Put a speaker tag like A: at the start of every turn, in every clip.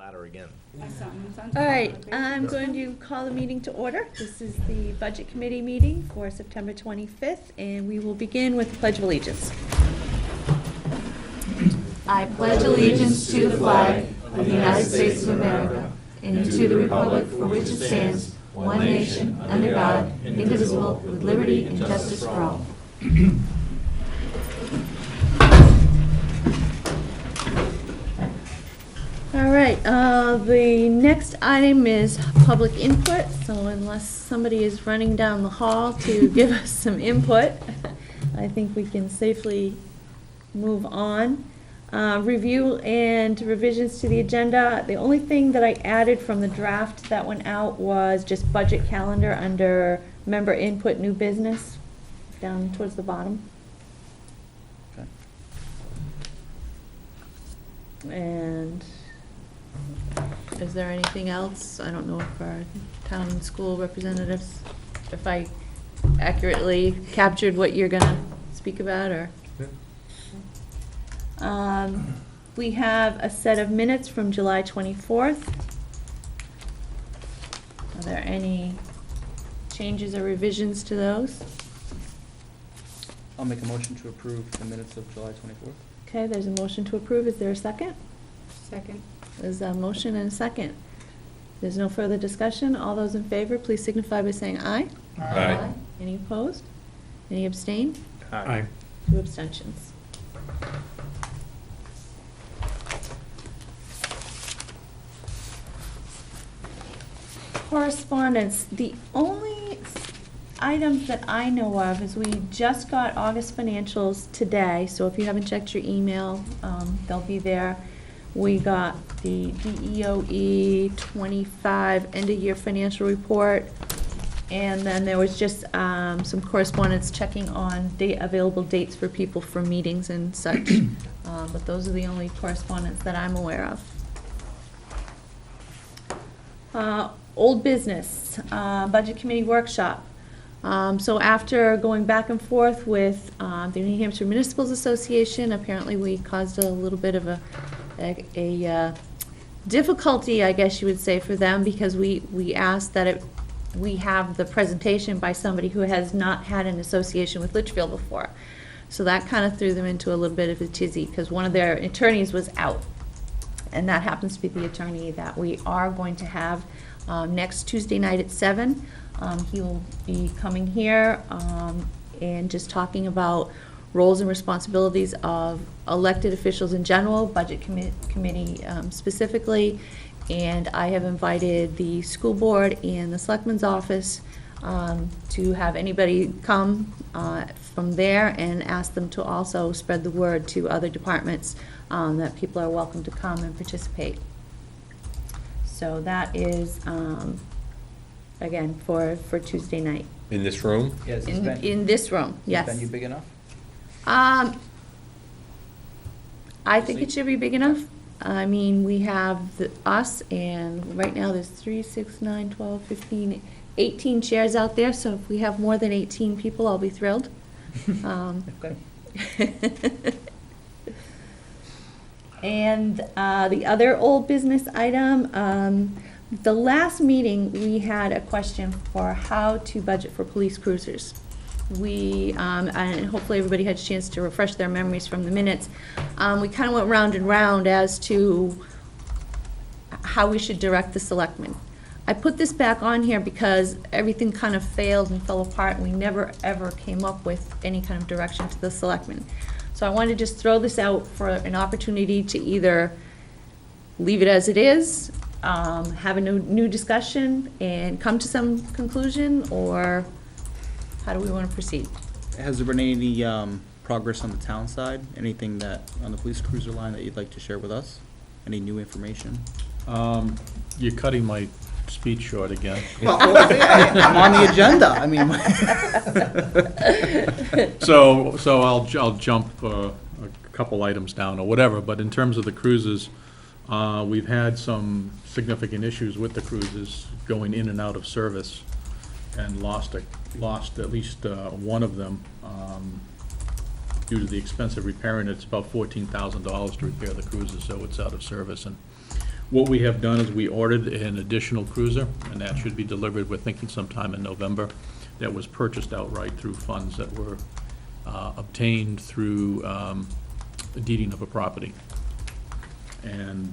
A: ladder again.
B: All right, I'm going to call the meeting to order. This is the Budget Committee meeting for September 25th, and we will begin with the Pledge of Allegiance.
C: I pledge allegiance to the flag of the United States of America and to the republic for which it stands, one nation, under God, indivisible, with liberty and justice for all.
B: All right, the next item is public input, so unless somebody is running down the hall to give us some input, I think we can safely move on. Review and revisions to the agenda. The only thing that I added from the draft that went out was just budget calendar under member input, new business, down towards the bottom.
D: Okay.
B: And is there anything else? I don't know if our town and school representatives, if I accurately captured what you're gonna speak about, or? We have a set of minutes from July 24th. Are there any changes or revisions to those?
D: I'll make a motion to approve the minutes of July 24th.
B: Okay, there's a motion to approve. Is there a second?
C: Second.
B: There's a motion and a second. There's no further discussion. All those in favor, please signify by saying aye.
A: Aye.
B: Any opposed? Any abstain?
A: Aye.
B: 2 abstentions. Correspondence. The only items that I know of is we just got August financials today, so if you haven't checked your email, they'll be there. We got the DEOE 25 end-of-year financial report, and then there was just some correspondence checking on available dates for people for meetings and such. But those are the only correspondence that I'm aware of. Old business, Budget Committee workshop. So after going back and forth with the New Hampshire Municipals Association, apparently we caused a little bit of a difficulty, I guess you would say, for them, because we asked that we have the presentation by somebody who has not had an association with Litchfield before. So that kind of threw them into a little bit of a tizzy, because one of their attorneys was out. And that happens to be the attorney that we are going to have next Tuesday night at 7. He will be coming here and just talking about roles and responsibilities of elected officials in general, Budget Committee specifically, and I have invited the school board and the selectman's office to have anybody come from there, and ask them to also spread the word to other departments that people are welcome to come and participate. So that is, again, for Tuesday night.
A: In this room?
D: Yes,
B: In this room, yes.
D: Is venue big enough?
B: I think it should be big enough. I mean, we have us, and right now there's 3, 6, 9, 12, 15, 18 chairs out there, so if we have more than 18 people, I'll be thrilled.
D: Okay.
B: And the other old business item, the last meeting, we had a question for how to budget for police cruisers. We, and hopefully everybody had a chance to refresh their memories from the minutes, we kind of went round and round as to how we should direct the selectmen. I put this back on here because everything kind of failed and fell apart, and we never ever came up with any kind of direction to the selectmen. So I wanted to just throw this out for an opportunity to either leave it as it is, have a new discussion, and come to some conclusion, or how do we want to proceed?
D: Has there been any progress on the town side? Anything that, on the police cruiser line, that you'd like to share with us? Any new information?
E: You're cutting my speech short again.
D: Well, I'm on the agenda, I mean.
E: So I'll jump a couple items down or whatever, but in terms of the cruises, we've had some significant issues with the cruises going in and out of service, and lost at least one of them due to the expensive repairing. It's about $14,000 to repair the cruiser, so it's out of service. And What we have done is we ordered an additional cruiser, and that should be delivered, we're thinking sometime in November. That was purchased outright through funds that were obtained through deeding of a property. And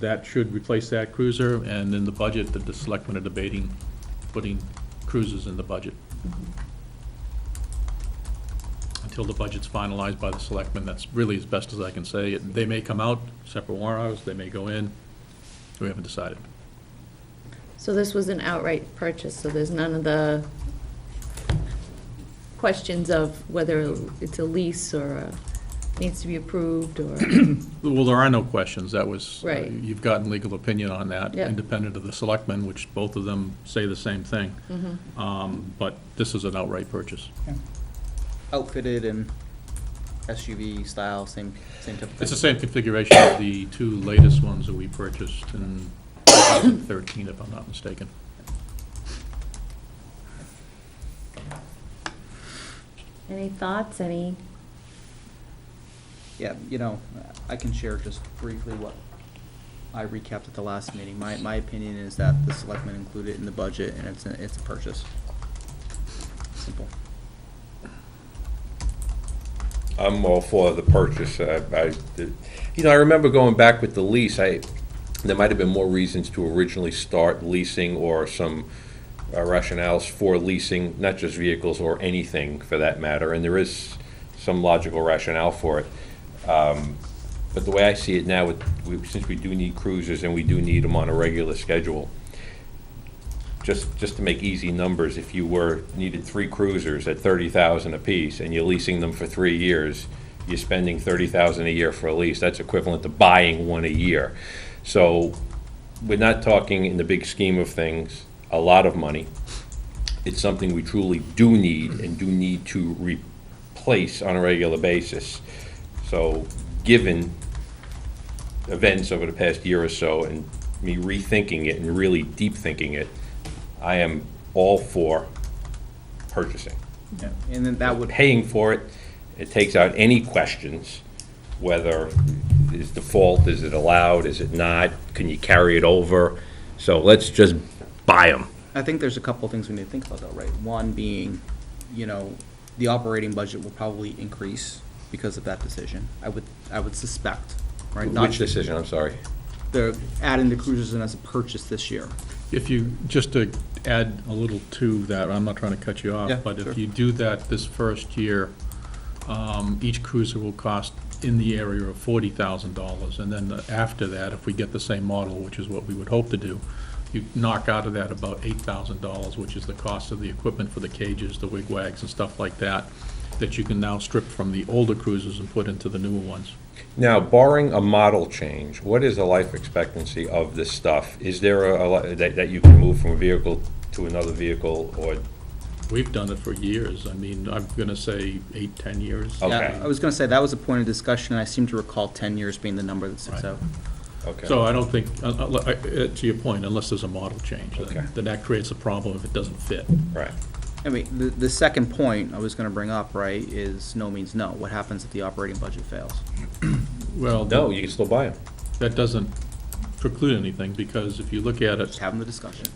E: that should replace that cruiser, and in the budget, the selectmen are debating putting cruisers in the budget. Until the budget's finalized by the selectmen, that's really as best as I can say. They may come out, separate warrant articles, they may go in, we haven't decided.
B: So this was an outright purchase, so there's none of the questions of whether it's a lease or needs to be approved or,
E: Well, there are no questions, that was,
B: Right.
E: you've gotten legal opinion on that,
B: Yep.
E: independent of the selectmen, which both of them say the same thing. But this is an outright purchase.
D: Outfitted and SUV style, same type of thing?
E: It's the same configuration of the two latest ones that we purchased in 2013, if I'm not mistaken.
B: any thoughts, any?
D: Yeah, I can share just briefly what I recapped at the last meeting. My opinion is that the selectmen included it in the budget, and it's a purchase. Simple.
A: I'm all for the purchase. I remember going back with the lease, there might have been more reasons to originally start leasing or some rationales for leasing, not just vehicles or anything for that matter, and there is some logical rationale for it. But the way I see it now, since we do need cruisers and we do need them on a regular schedule, just to make easy numbers, if you needed 3 cruisers at $30,000 apiece and you're leasing them for 3 years, you're spending $30,000 a year for a lease. That's equivalent to buying one a year. So we're not talking, in the big scheme of things, a lot of money. It's something we truly do need and do need to replace on a regular basis. So given events over the past year or so and me rethinking it and really deep thinking it, I am all for purchasing.
D: Yeah, and then that would.
A: Paying for it, it takes out any questions, whether is default, is it allowed, is it not, can you carry it over? So let's just buy them.
D: I think there's a couple of things we need to think about though, right? One being, the operating budget will probably increase because of that decision. I would suspect, right?
A: Which decision, I'm sorry?
D: They're adding the cruisers in as a purchase this year.
E: If you, just to add a little to that, I'm not trying to cut you off,
D: Yeah,
E: but
D: sure.
E: if you do that this first year, each cruiser will cost in the area of $40,000, and then after that, if we get the same model, which is what we would hope to do, you knock out of that about $8,000, which is the cost of the equipment for the cages, the wigwags and stuff like that, that you can now strip from the older cruisers and put into the newer ones.
A: Now, barring a model change, what is the life expectancy of this stuff? Is there that you can move from a vehicle to another vehicle, or?
E: We've done it for years. I mean, I'm going to say 8, 10 years.
A: Okay.
D: Yeah, I was going to say, that was a point of discussion, and I seem to recall 10 years being the number that sticks
E: Right.
D: out.
A: Okay.
E: So I don't think, to your point, unless there's a model change,
A: Okay.
E: then that creates a problem if it doesn't fit.
A: Right.
D: I mean, the second point I was going to bring up, right, is no means no. What happens if the operating budget fails?
E: Well,
A: No, you can still buy them.
E: that doesn't preclude anything, because if you look at
D: Just
E: it,
D: having the discussion.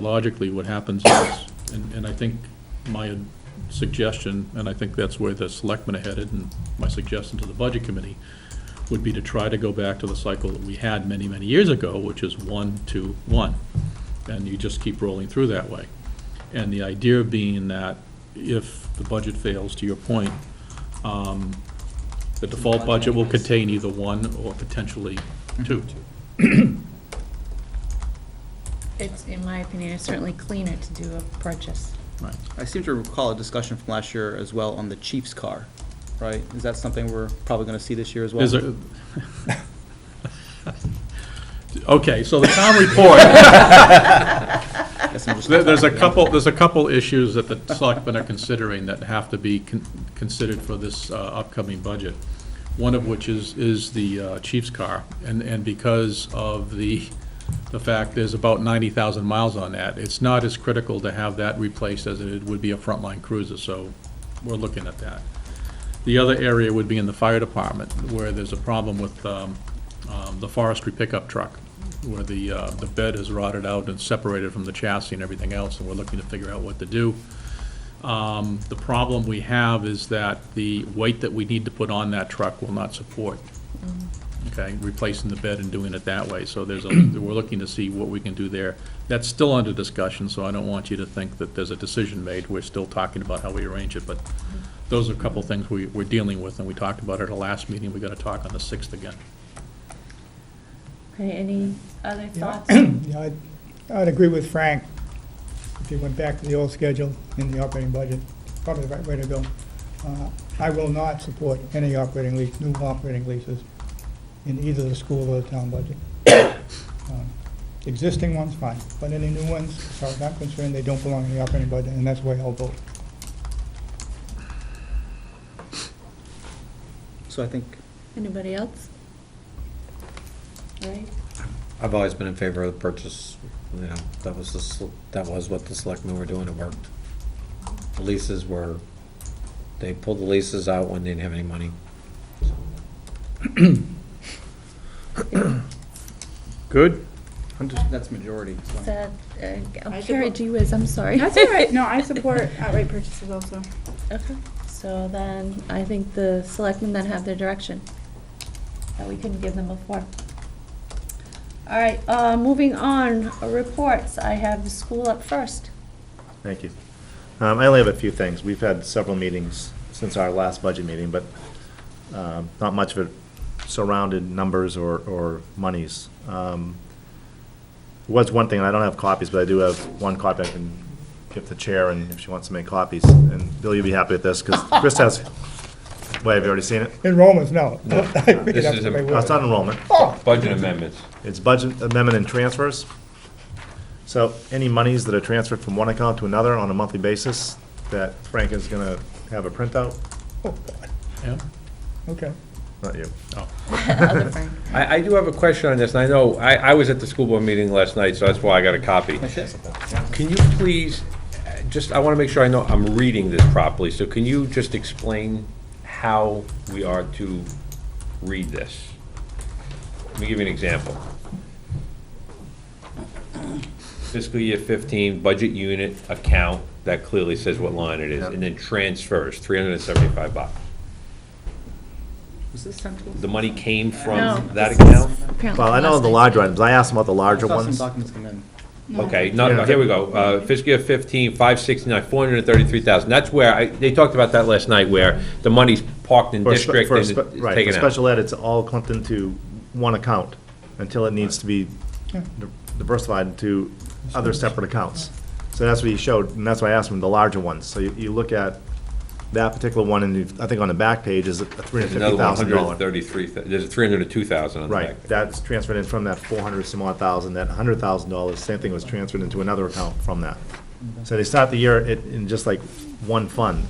E: logically, what happens is, and I think my suggestion, and I think that's where the selectmen are headed, and my suggestion to the budget committee would be to try to go back to the cycle that we had many, many years ago, which is 1, 2, 1. And you just keep rolling through that way. And the idea being that if the budget fails, to your point, the default budget will contain either 1 or potentially 2.
B: It's, in my opinion, it's certainly cleaner to do a purchase.
E: Right.
D: I seem to recall a discussion from last year as well on the Chiefs car, right? Is that something we're probably going to see this year as well?
E: Is it- Okay, so the town report,
D: Guess I'm just-
E: there's a couple issues that the selectmen are considering that have to be considered for this upcoming budget. One of which is the chief's car, and because of the fact there's about 90,000 miles on that, it's not as critical to have that replaced as it would be a frontline cruiser, so we're looking at that. The other area would be in the fire department, where there's a problem with the forestry pickup truck. the bed has rotted out and separated from the chassis and everything else, and we're looking to figure out what to do. The problem we have is that the weight that we need to put on that truck will not support, okay, replacing the bed and doing it that way. So we're looking to see what we can do there. That's still under discussion, so I don't want you to think that there's a decision made. We're still talking about how we arrange it, but those are a couple things we're dealing with, and we talked about it at the last meeting. We got to talk on the 6th again.
B: Okay, any other thoughts?
F: Yeah, I'd agree with Frank. If you went back to the old schedule in the operating budget, probably the right way to go. I will not support any new operating leases in either the school or the town budget. Existing ones, fine, but any new ones, as far as I'm concerned, they don't belong in the operating budget, and that's the way I'll vote.
D: So I think,
B: Anybody else? All right.
G: I've always been in favor of the purchase, you know, that was what the selectmen were doing, it worked. The leases were, they pulled the leases out when they didn't have any money.
E: Good?
D: that's majority, so.
B: Is that,
C: I
B: Carrie,
C: support-
B: gee whiz, I'm sorry.
C: That's all right. No, I support outright purchases also.
B: Okay, so then I think the selectmen then have their direction that we couldn't give them before. All right, moving on, reports. I have the school up first.
H: Thank you. I only have a few things. We've had several meetings since our last budget meeting, but not much of it surrounded numbers or monies. Was one thing, and I don't have copies, but I do have one copy I can give the chair, and if she wants to make copies. And Bill, you'll be happy with this, because Chris has, wait, have you already seen it?
F: Enrollments, no. I figured
A: This
F: that's
A: is
F: what they
A: a-
H: No, it's
F: were.
H: not enrollment.
A: Budget amendments.
H: It's budget amendment and transfers. So any monies that are transferred from one account to another on a monthly basis, that Frank is gonna have a printout,
F: Oh, God.
E: Yeah?
F: Okay.
H: not you.
E: Oh.
B: Other Frank.
A: I do have a question on this, and I know, I was at the school board meeting last night, so that's why I got a copy. Can you please, I want to make sure I know I'm reading this properly, so can you just explain how we are to read this? Let me give you an example. Fiscal year 15, budget unit account, that clearly says what line it is,
H: Yep.
A: and then transfers, $375.
D: Was this sent to us?
A: The money came
B: No,
A: from that
B: this is
A: account?
B: apparently
H: Well, I know
B: last
H: the
B: night's
H: larger
B: meeting.
H: items. I asked them about the larger
D: I saw some
H: ones.
D: documents come in.
A: Okay,
H: Yeah.
A: here we go. Fiscal year 15, 569, 433,000. That's where, they talked about that last night, where the money's parked in
H: For spe-
A: district
H: for
A: and
H: spe-
A: it's
H: Right,
A: taken
H: for
A: out.
H: special ed, it's all clumped into one account until it needs to be diversified into other separate accounts. So that's what he showed, and that's why I asked him the larger ones. So you look at that particular one, and I think on the back page is a
A: There's another
H: $350,000.
A: 133, there's a 302,000 on the back.
H: Right, that's transferred in from that 400 some odd thousand, that $100,000, same thing was transferred into another account from that. So they start the year in just like one fund,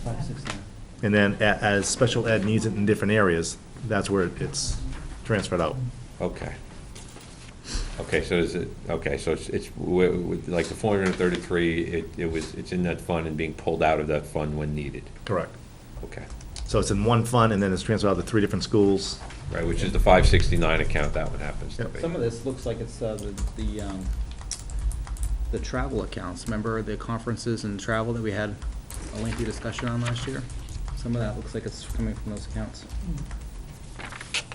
H: and then as special ed needs it in different areas, that's where it's transferred out.
A: Okay. Okay, so is it, okay, so it's like the 433, it's in that fund and being pulled out of that fund when needed.
H: Correct.
A: Okay,
H: So it's in one fund, and then it's transferred out to 3 different schools.
A: right, which is the 569 account that one happens to
H: Yep.
A: be.
D: Some of this looks like it's the travel accounts. Remember the conferences and travel that we had a lengthy discussion on last year? Some of that looks like it's coming from those accounts.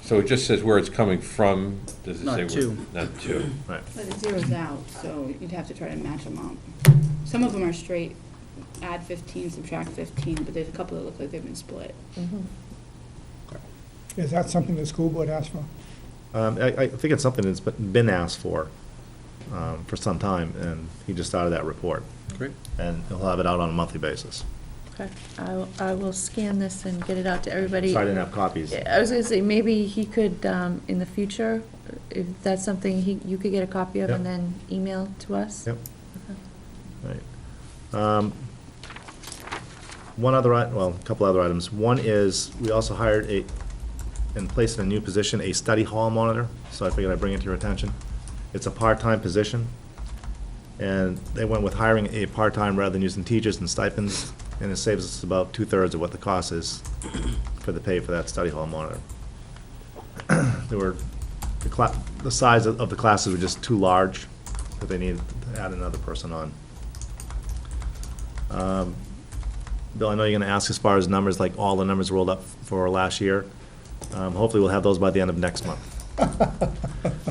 A: So it just says where it's coming from, does it
D: Not
A: say?
D: two.
A: Not two.
H: Right.
C: But it zeroes out, so you'd have to try to match them up. Some of them are straight, add 15, subtract 15, but there's a couple that look like they've been split.
F: Is that something the school board asked for?
H: I think it's something that's been asked for some time, and he just started that report.
D: Great.
H: And he'll have it out on a monthly basis.
B: Okay, I will scan this and get it out to everybody.
H: Sorry I didn't have copies.
B: I was gonna say, maybe he could, in the future, if that's something you could get a copy of and
H: Yep.
B: then email to us?
H: Yep.
B: Okay.
H: Right. One other, well, a couple other items. One is, we also hired and placed in a new position, a study hall monitor, so I figured I'd bring it to your attention. It's a part-time position, and they went with hiring a part-time rather than using teachers and stipends, and it saves us about 2/3 of what the cost is for the pay for that study hall monitor. There were the size of the classes were just too large, that they needed to add another person on. Bill, I know you're gonna ask as far as numbers, like all the numbers rolled up for last year. Hopefully we'll have those by the end of next month.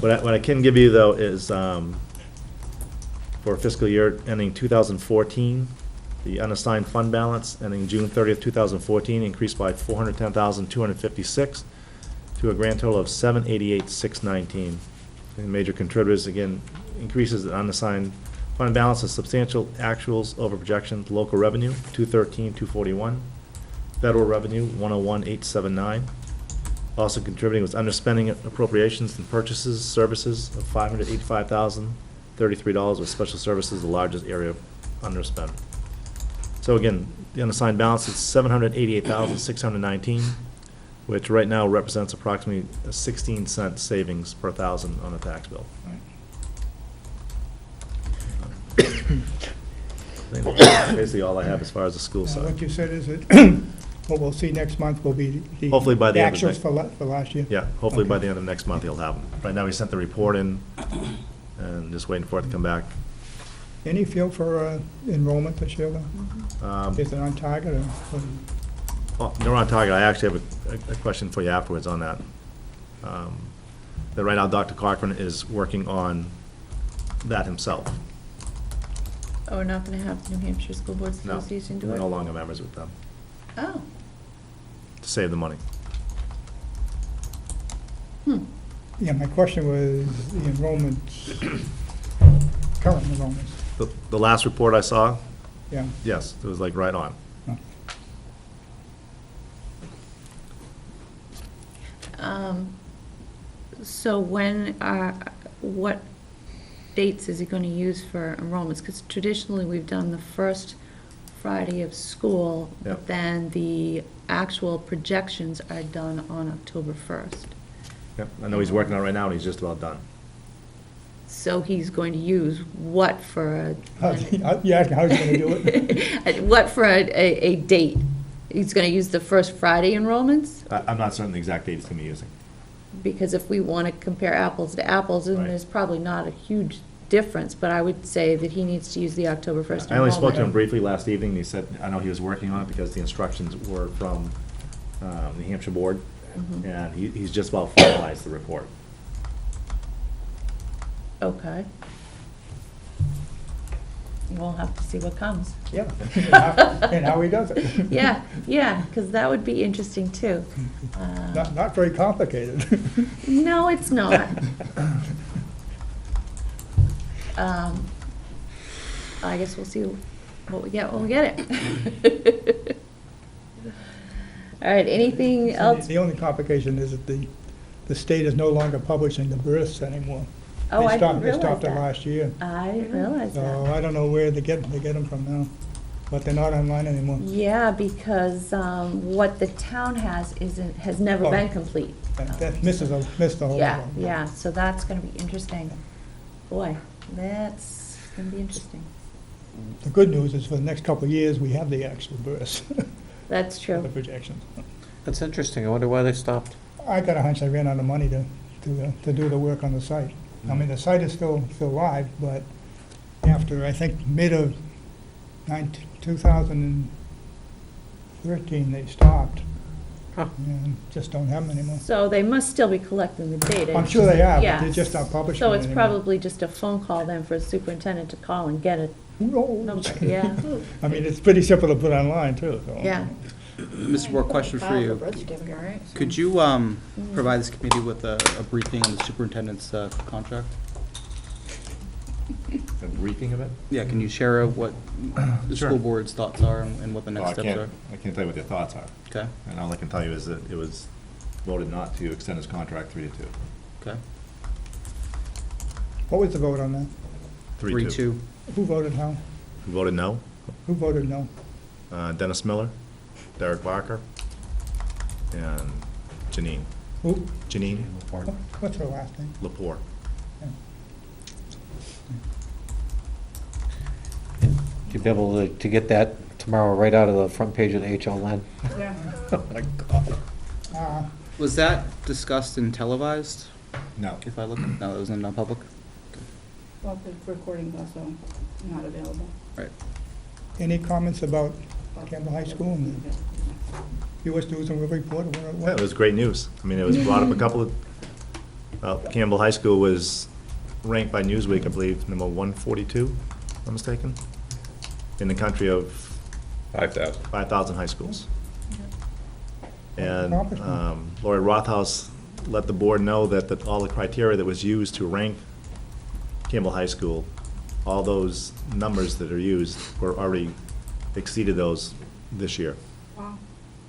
H: What I can give you, though, is for fiscal year ending 2014, the unassigned fund balance ending June 30th, 2014, increased by $410,256 to a grand total of $788,619. And major contributors, again, increases in unassigned fund balance of substantial actuals over projections. Local revenue, $213,241. Federal revenue, $101,879. Also contributing was underspending appropriations and purchases, services of $585,033, with special services the largest area of underspend. So again, the unassigned balance is $788,619, which right now represents approximately a 16-cent savings per thousand on a tax bill. Basically all I have as far as the school
F: Now,
H: side.
F: what you said is that what we'll see next month will be the.
H: Hopefully by the end of
F: actuals
H: next-
F: for last year?
H: Yeah, hopefully by
F: Okay.
H: the end of next month he'll have them. Right now, we sent the report in, and just waiting for it to come back.
F: Any feel for enrollment this year, though? Is it on target or?
H: Well, they're on target. I actually have a question for you afterwards on that. That right now, Dr. Cochran is working on that himself.
B: Oh, we're not gonna have the New Hampshire School Boards
H: No,
B: Association do
H: we're
B: it?
H: no longer members with them,
B: Oh,
H: to save the money.
F: Yeah, my question was the enrollments, current enrollments,
H: The last report I saw,
F: yeah.
H: yes, it was like right on.
B: So what dates is he gonna use for enrollments? Because traditionally, we've done the first Friday of school,
H: Yep.
B: but then the actual projections are done on October 1st.
H: Yep, I know he's working on it right now, and he's just about done.
B: So he's going to use what for
F: You asking how he's gonna do it?
B: what for a date? He's gonna use the first Friday enrollments?
H: I'm not certain the exact date he's gonna be using.
B: Because if we want to compare apples to apples, and
H: Right.
B: there's probably not a huge difference, but I would say that he needs to use the October 1st
H: I only spoke to him
B: enrollment.
H: briefly last evening, and he said, I know he was working on it because the instructions were from New Hampshire Board, and he's just about finalized the report.
B: Okay. We'll have to see what comes.
F: Yeah, and how he does it.
B: Yeah, because that would be interesting too.
F: Not very complicated.
B: No, it's not. I guess we'll see what we get when we get it. All right, anything else?
F: The only complication is that the state is no longer publishing the births anymore.
B: Oh, I didn't
F: They stopped
B: realize
F: it
B: that.
F: last year.
B: I didn't realize
F: So
B: that.
F: I don't know where they get them from now, but they're not online anymore.
B: Yeah, because what the town has has never
F: Oh.
B: been complete.
F: That missed the whole.
B: Yeah, so that's gonna be interesting. Boy, that's gonna be interesting.
F: The good news is for the next couple of years, we have the actual births,
B: That's
F: the
B: true.
F: projections.
G: That's interesting. I wonder why they stopped.
F: I got a hunch they ran out of money to do the work on the site. I mean, the site is still live, but after, I think, mid of 2013, they stopped.
G: Huh.
F: And just don't have them anymore.
B: So they must still be collecting the data.
F: I'm sure they are, but
B: Yeah.
F: they're just not publishing
B: So
F: it
B: it's
F: anymore.
B: probably just a phone call then for the superintendent to call and get it.
F: Who knows?
B: number, yeah.
F: I mean, it's pretty simple to put online, too, so.
B: Yeah.
D: Mr. Moore, question for you. Could you provide this committee with a briefing on the superintendent's contract?
H: A briefing of it?
D: Yeah, can you share what the
H: Sure.
D: school board's thoughts are and what the
H: Well,
D: next steps are?
H: I can't tell you what their thoughts are.
D: Okay,
H: And all I can tell you is that it was voted not to extend his contract 3-2.
D: okay.
F: What was the vote on that?
D: 3-2.
F: Who voted how?
H: Who voted no?
F: Who voted no?
H: Dennis Miller, Derek Barker, and Janine.
F: Who?
H: Janine
F: What's her last name?
H: Lepore.
G: You'll be able to get that tomorrow right out of the front page of the HLN.
F: Yeah.
H: Oh, my God.
F: Uh,
D: Was that discussed and televised?
H: No.
D: If I look, no, it was in non-public?
C: Well, the recording's also not available.
D: Right.
F: Any comments about Campbell High School and the US News and World Report? Or
H: Yeah,
F: what?
H: it was great news. I mean, it was brought up a couple of, Campbell High School was ranked by Newsweek, I believe, number 142, if I'm mistaken, in the country of
A: 5,000.
H: 5,000 high schools. And
F: Accomplishment.
H: Lori Rothaus let the board know that all the criteria that was used to rank Campbell High School, all those numbers that are used were already exceeded those this year.
C: Wow.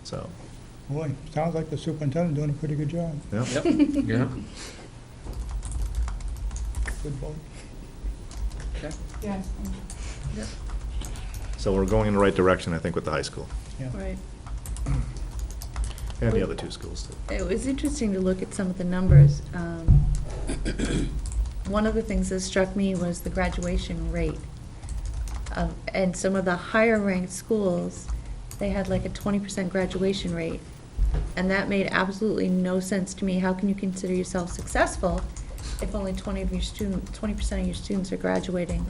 H: So,
F: Boy, sounds like the superintendent doing a pretty good job.
H: yeah.
A: Yeah.
F: Good vote.
D: Okay.
C: Yes.
H: So we're going in the right direction, I think, with the high school
F: Yeah.
B: Right.
H: and the other two schools too.
B: It was interesting to look at some of the numbers. One of the things that struck me was the graduation rate. And some of the higher ranked schools, they had like a 20% graduation rate. And that made absolutely no sense to me. How can you consider yourself successful if only 20% of your students are graduating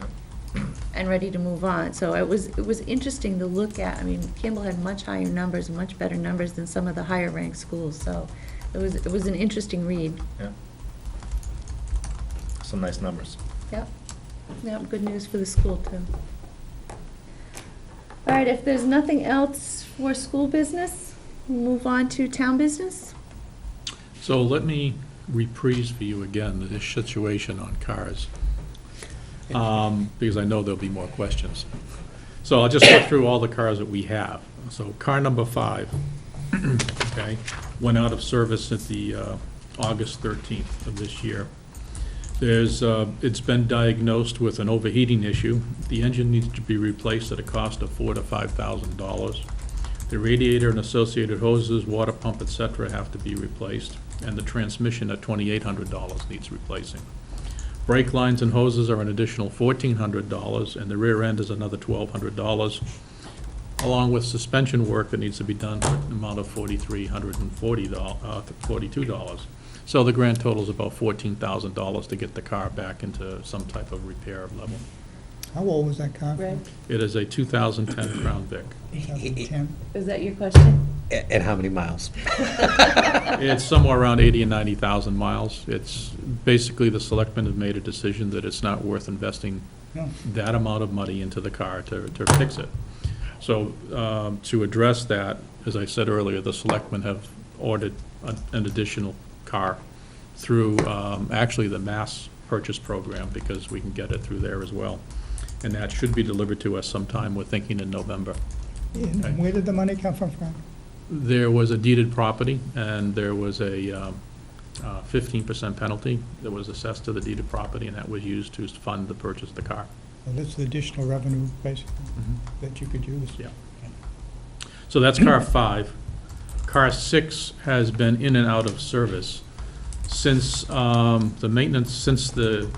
B: and ready to move on? So it was interesting to look at. I mean, Campbell had much higher numbers and much better numbers than some of the higher ranked schools. So it was an interesting read.
H: Yeah. Some nice numbers.
B: Yep. Yep, good news for the school too. All right, if there's nothing else for school business, we'll move on to town business.
E: So let me reprise for you again this situation on cars, because I know there'll be more questions. So I'll just go through all the cars that we have. So car number 5, okay, went out of service at the August 13th of this year. It's been diagnosed with an overheating issue. The engine needs to be replaced at a cost of $4,000 to $5,000. The radiator and associated hoses, water pump, et cetera, have to be replaced, and the transmission at $2,800 needs replacing. Brake lines and hoses are an additional $1,400, and the rear end is another $1,200, along with suspension work that needs to be done for an amount of $4,342. So the grand total is about $14,000 to get the car back into some type of repair level.
F: How old was that car?
B: Red,
E: It is a 2010 Crown Vic.
F: 2010.
B: is that your question?
G: And how many miles?
E: It's somewhere around 80 and 90,000 miles. It's basically, the selectmen have made a decision that it's not worth investing
F: No.
E: that amount of money into the car to fix it. So to address that, as I said earlier, the selectmen have ordered an additional car through actually the mass purchase program, because we can get it through there as well. And that should be delivered to us sometime, we're thinking in November.
F: And where did the money come from, Frank?
E: There was a deeded property, and there was a 15% penalty that was assessed to the deeded property, and that was used to fund the purchase of the car.
F: Well, this is additional revenue, basically, that you could use.
E: Yeah. So that's car 5. Car 6 has been in and out of service. Since since the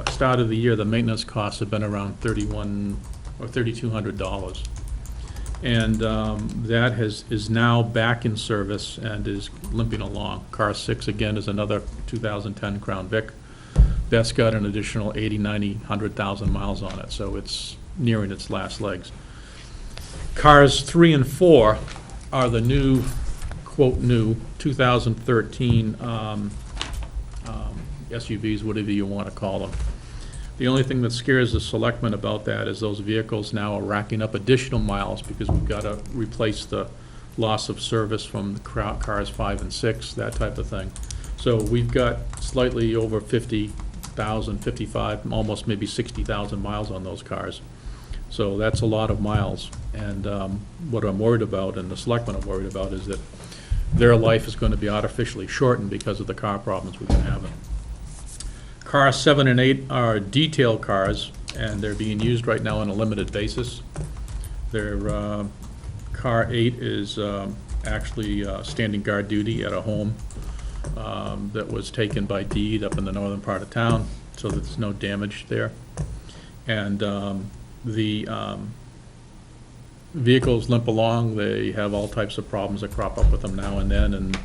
E: start of the year, the maintenance costs have been around $3,100 or $3,200. And that is now back in service and is limping along. Car 6, again, is another 2010 Crown Vic. That's got an additional 80, 90, 100,000 miles on it, so it's nearing its last legs. Cars 3 and 4 are the new, quote, new 2013 SUVs, whatever you want to call them. The only thing that scares the selectmen about that is those vehicles now are racking up additional miles, because we've got to replace the loss of service from the cars 5 and 6, that type of thing. So we've got slightly over 50,000, 55, almost maybe 60,000 miles on those cars. So that's a lot of miles. And what I'm worried about, and the selectmen are worried about, is that their life is going to be artificially shortened because of the car problems we've been having. Cars 7 and 8 are detail cars, and they're being used right now on a limited basis. Their car 8 is actually standing guard duty at a home that was taken by deed up in the northern part of town, so that there's no damage there. And the vehicles limp along. They have all types of problems that crop up with them now and then, and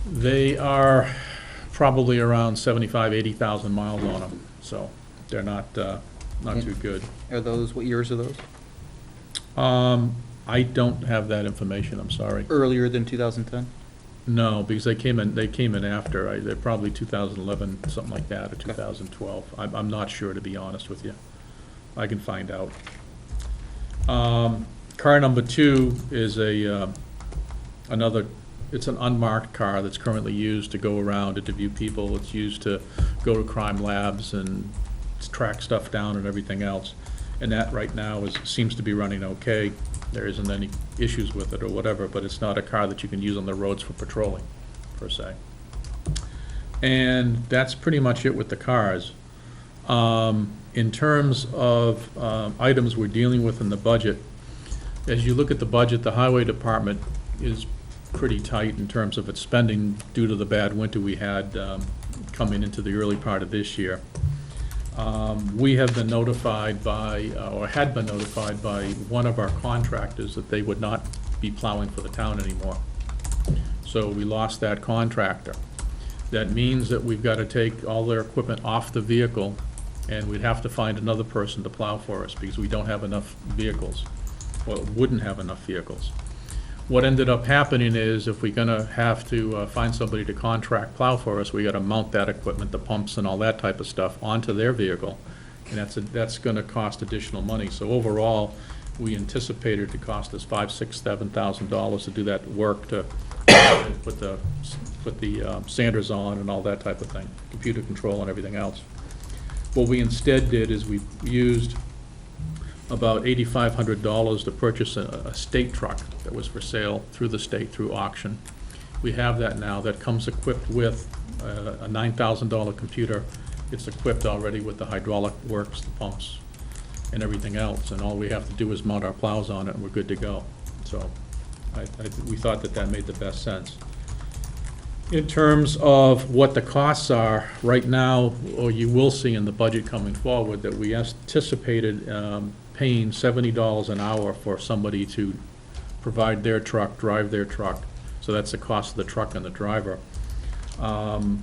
E: they are probably around 75, 80,000 miles on them, so they're not too good.
D: Are those, what years are those?
E: I don't have that information, I'm sorry.
D: Earlier than 2010?
E: No, because they came in after, they're probably 2011, something like that, or 2012. I'm not sure, to be honest with you. I can find out. Car number 2 is another, it's an unmarked car that's currently used to go around interview people. It's used to go to crime labs and track stuff down and everything else. And that right now seems to be running okay. There isn't any issues with it or whatever, but it's not a car that you can use on the roads for patrolling, per se. And that's pretty much it with the cars. In terms of items we're dealing with in the budget, as you look at the budget, the highway department is pretty tight in terms of its spending due to the bad winter we had coming into the early part of this year. We have been notified by, or had been notified by one of our contractors that they would not be plowing for the town anymore. So we lost that contractor. That means that we've got to take all their equipment off the vehicle, and we'd have to find another person to plow for us because we don't have enough vehicles, or wouldn't have enough vehicles. What ended up happening is if we're gonna have to find somebody to contract plow for us, we gotta mount that equipment, the pumps and all that type of stuff onto their vehicle. And that's gonna cost additional money. So overall, we anticipated to cost us $5,000, $6,000, $7,000 to do that work, to put the sanders on and all that type of thing, computer control and everything else. What we instead did is we used about $8,500 to purchase a state truck that was for sale through the state, through auction. We have that now. That comes equipped with a $9,000 computer. It's equipped already with the hydraulic works, the pumps, and everything else, and all we have to do is mount our plows on it, and we're good to go. So we thought that made the best sense. In terms of what the costs are, right now, or you will see in the budget coming forward, that we anticipated paying $70 an hour for somebody to provide their truck, drive their truck. So that's the cost of the truck and the driver. And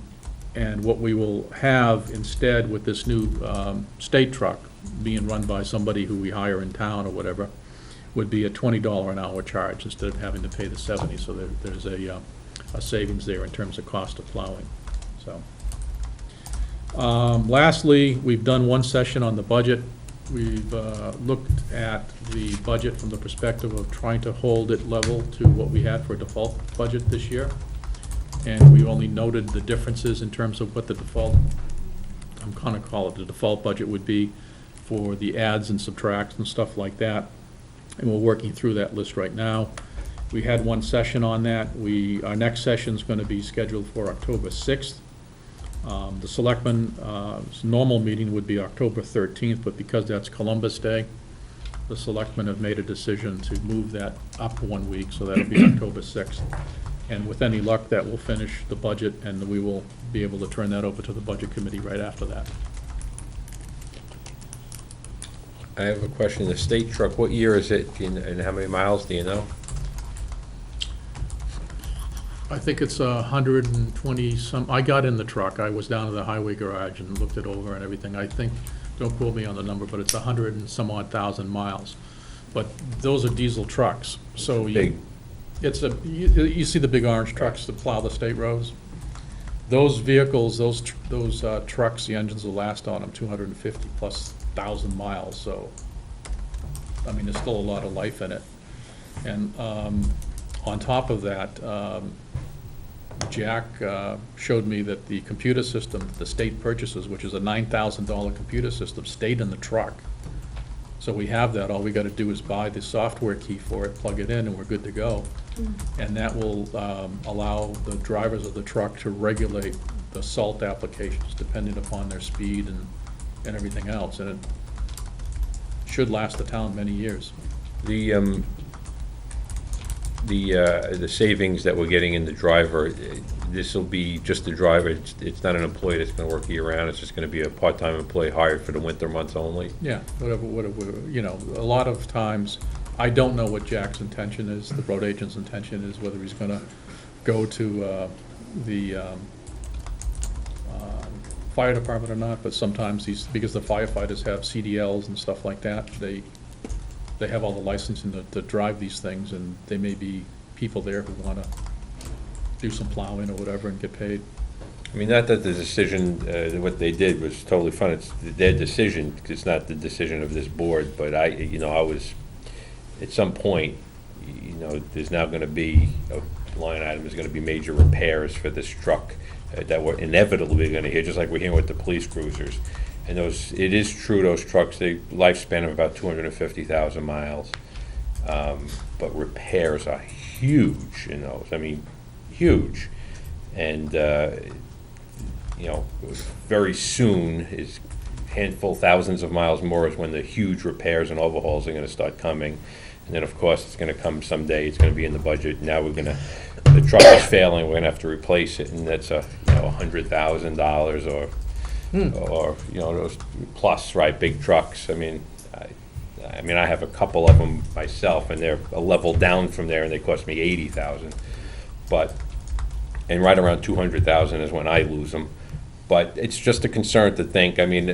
E: what we will have instead with this new state truck being run by somebody who we hire in town or whatever, would be a $20 an hour charge instead of having to pay the 70. So there's a savings there in terms of cost of plowing. So, lastly, we've done one session on the budget. We've looked at the budget from the perspective of trying to hold it level to what we had for a default budget this year. And we only noted the differences in terms of what the default, I'm gonna call it the default budget would be for the adds and subtracts and stuff like that. And we're working through that list right now. We had one session on that. Our next session's gonna be scheduled for October 6th. The selectmen's normal meeting would be October 13th, but because that's Columbus Day, the selectmen have made a decision to move that up 1 week, so that'll be October 6th. And with any luck, that will finish the budget, and we will be able to turn that over to the Budget Committee right after that.
A: I have a question. The state truck, what year is it and how many miles, do you know?
E: I think it's 120 some, I got in the truck, I was down to the highway garage and looked it over and everything. I think, don't quote me on the number, but it's 100 and some odd thousand miles. But those are diesel trucks, so
A: Big.
E: you see the big orange trucks that plow the state roads? Those vehicles, those trucks, the engines will last on them 250 plus thousand miles, so, I mean, there's still a lot of life in it. And on top of that, Jack showed me that the computer system that the state purchases, which is a $9,000 computer system, stayed in the truck. So we have that. All we got to do is buy the software key for it, plug it in, and we're good to go. And that will allow the drivers of the truck to regulate the salt applications depending upon their speed and everything else. And it should last the town many years.
A: The savings that we're getting in the driver, this will be just the driver, it's not an employee that's gonna work year-round, it's just gonna be a part-time employee hired for the winter months only?
E: Yeah, whatever, you know, a lot of times, I don't know what Jack's intention is, the road agent's intention is, whether he's gonna go to the fire department or not, but sometimes these, because the firefighters have CDLs and stuff like that, they have all the licensing to drive these things, and there may be people there who want to do some plowing or whatever and get paid.
A: I mean, not that the decision, what they did was totally fine, it's their decision, it's not the decision of this board, but I was, at some point, there's now gonna be, a line item is gonna be major repairs for this truck that we're inevitably gonna hear, just like we're hearing with the police cruisers. And it is true, those trucks, they lifespan of about 250,000 miles, but repairs are huge in those, I mean, huge. And, very soon, is handful, thousands of miles more is when the huge repairs and overhauls are gonna start coming. And then, of course, it's gonna come someday, it's gonna be in the budget. Now the truck is failing, we're gonna have to replace it, and that's $100,000 or those plus, right, big trucks. I mean, I have a couple of them myself, and they're a level down from there, and they cost me $80,000. And right around 200,000 is when I lose them. But it's just a concern to think, I mean,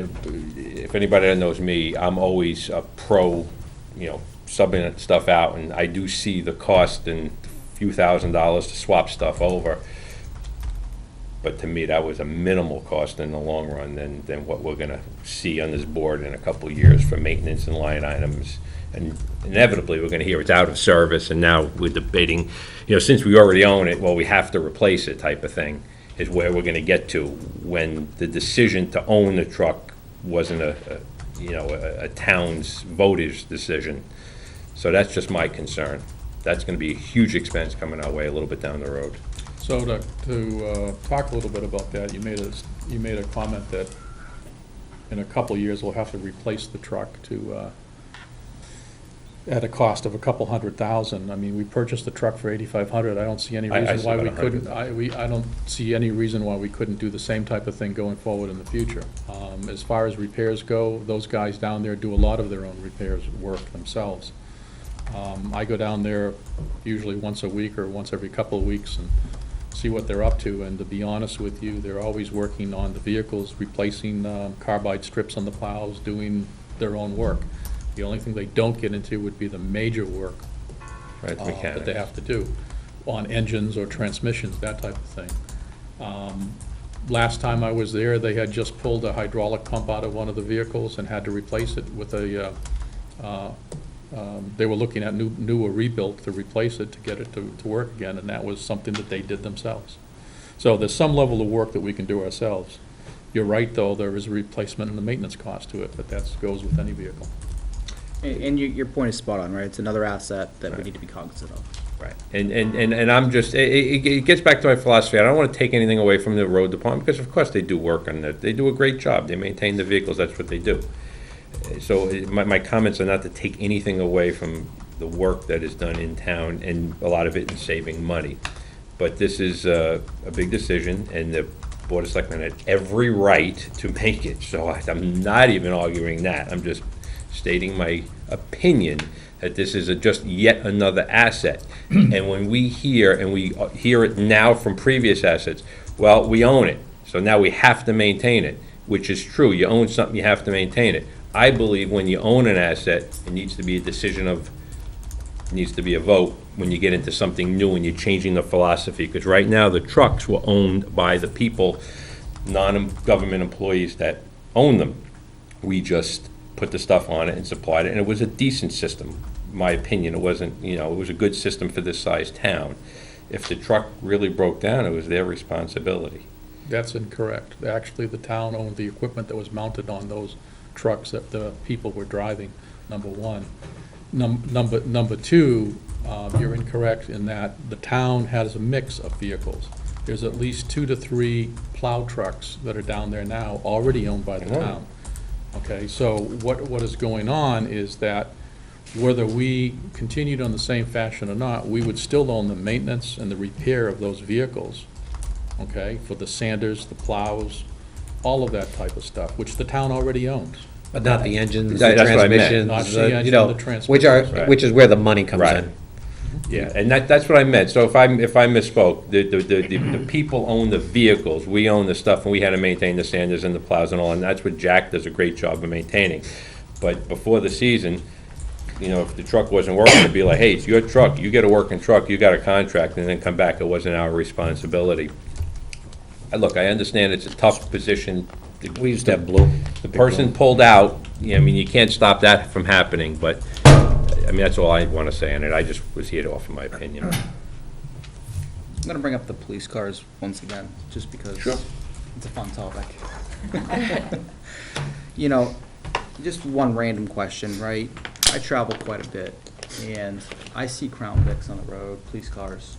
A: if anybody that knows me, I'm always a pro, subbing stuff out, and I do see the cost in a few $1,000s to swap stuff over. But to me, that was a minimal cost in the long run than what we're gonna see on this board in a couple of years for maintenance and line items. And inevitably, we're gonna hear it's out of service, and now we're debating, since we already own it, well, we have to replace it type of thing, is where we're gonna get to, when the decision to own the truck wasn't a town's voters' decision. So that's just my concern. That's gonna be a huge expense coming our way a little bit down the road.
E: So to talk a little bit about that, you made a comment that in a couple of years, we'll have to replace the truck at a cost of a couple $100,000. I mean, we purchased the truck for $8,500. I don't see any
A: I
E: reason
A: said
E: why
A: about
E: we couldn't,
A: 100.
E: I don't see any reason why we couldn't do the same type of thing going forward in the future. As far as repairs go, those guys down there do a lot of their own repairs work themselves. I go down there usually once a week or once every couple of weeks and see what they're up to, and to be honest with you, they're always working on the vehicles, replacing carbide strips on the plows, doing their own work. The only thing they don't get into would be the major work
A: Right,
E: that they
A: mechanics.
E: have to do on engines or transmissions, that type of thing. Last time I was there, they had just pulled a hydraulic pump out of one of the vehicles and had to replace it with they were looking at new or rebuilt to replace it, to get it to work again, and that was something that they did themselves. So there's some level of work that we can do ourselves. You're right, though, there is a replacement and a maintenance cost to it, but that goes with any vehicle.
D: And your point is spot on, right? It's another asset that we need to be cognizant of.
A: Right, and I'm just, it gets back to my philosophy, I don't want to take anything away from the road department, because of course they do work on that, they do a great job, they maintain the vehicles, that's what they do. So my comments are not to take anything away from the work that is done in town, and a lot of it in saving money. But this is a big decision, and the Board of Selectmen had every right to make it, so I'm not even arguing that, I'm just stating my opinion that this is just yet another asset. And when we hear, and we hear it now from previous assets, well, we own it, so now we have to maintain it, which is true, you own something, you have to maintain it. I believe when you own an asset, it needs to be a decision of, needs to be a vote when you get into something new and you're changing the philosophy, because right now, the trucks were owned by the people, non-government employees that own them. We just put the stuff on it and supplied it, and it was a decent system, in my opinion. It wasn't, it was a good system for this size town. If the truck really broke down, it was their responsibility.
E: That's incorrect. Actually, the town owned the equipment that was mounted on those trucks that the people were driving, number one. Number two, you're incorrect in that the town has a mix of vehicles. There's at least 2 to 3 plow trucks that are down there now, already owned by the town. Okay, so what is going on is that whether we continued on the same fashion or not, we would still own the maintenance and the repair of those vehicles, okay, for the sanders, the plows, all of that type of stuff, which the town already owns.
G: But not the engines, the
A: That's what I meant.
G: transmissions,
E: Not the engine, the transmissions.
G: which is where the money comes
A: Right.
G: in.
A: Yeah, and that's what I meant. So if I misspoke, the people own the vehicles, we own the stuff, and we had to maintain the sanders and the plows and all, and that's what Jack does a great job of maintaining. But before the season, you know, if the truck wasn't working, it'd be like, hey, it's your truck, you get a working truck, you got a contract, and then come back, it wasn't our responsibility. Look, I understand it's a tough position.
G: We used to have blue.
A: The person pulled out, I mean, you can't stop that from happening, but, I mean, that's all I want to say on it. I just was here to offer my opinion.
D: I'm gonna bring up the police cars once again, just because it's a fun topic. You know, just one random question, right? I travel quite a bit, and I see Crown Vics on the road, police cars,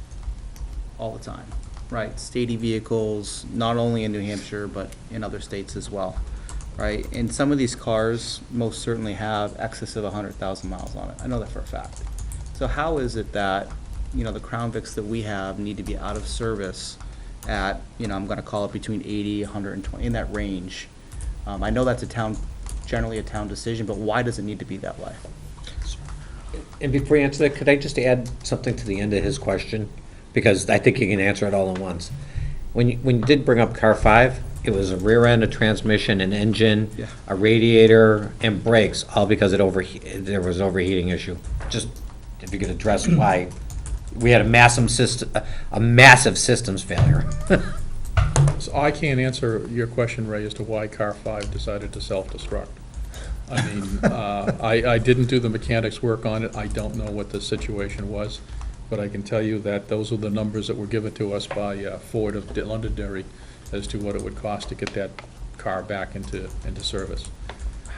D: all the time, right? Statey vehicles, not only in New Hampshire, but in other states as well, right? And some of these cars most certainly have excess of 100,000 miles on it. I know that for a fact. So how is it that, you know, the Crown Vics that we have need to be out of service at, you know, I'm gonna call it between 80, 120, in that range? I know that's generally a town decision, but why does it need to be that way?
G: And before you answer that, could I just add something to the end of his question? Because I think you can answer it all at once. When you did bring up car 5, it was a rear end, a transmission, an engine,
D: Yeah.
G: a radiator, and brakes, all because there was an overheating issue. Just if you could address why we had a massive systems failure.
E: So I can't answer your question, Ray, as to why car 5 decided to self-destruct. I mean, I didn't do the mechanics work on it. I don't know what the situation was, but I can tell you that those are the numbers that were given to us by Ford of Londonderry as to what it would cost to get that car back into service.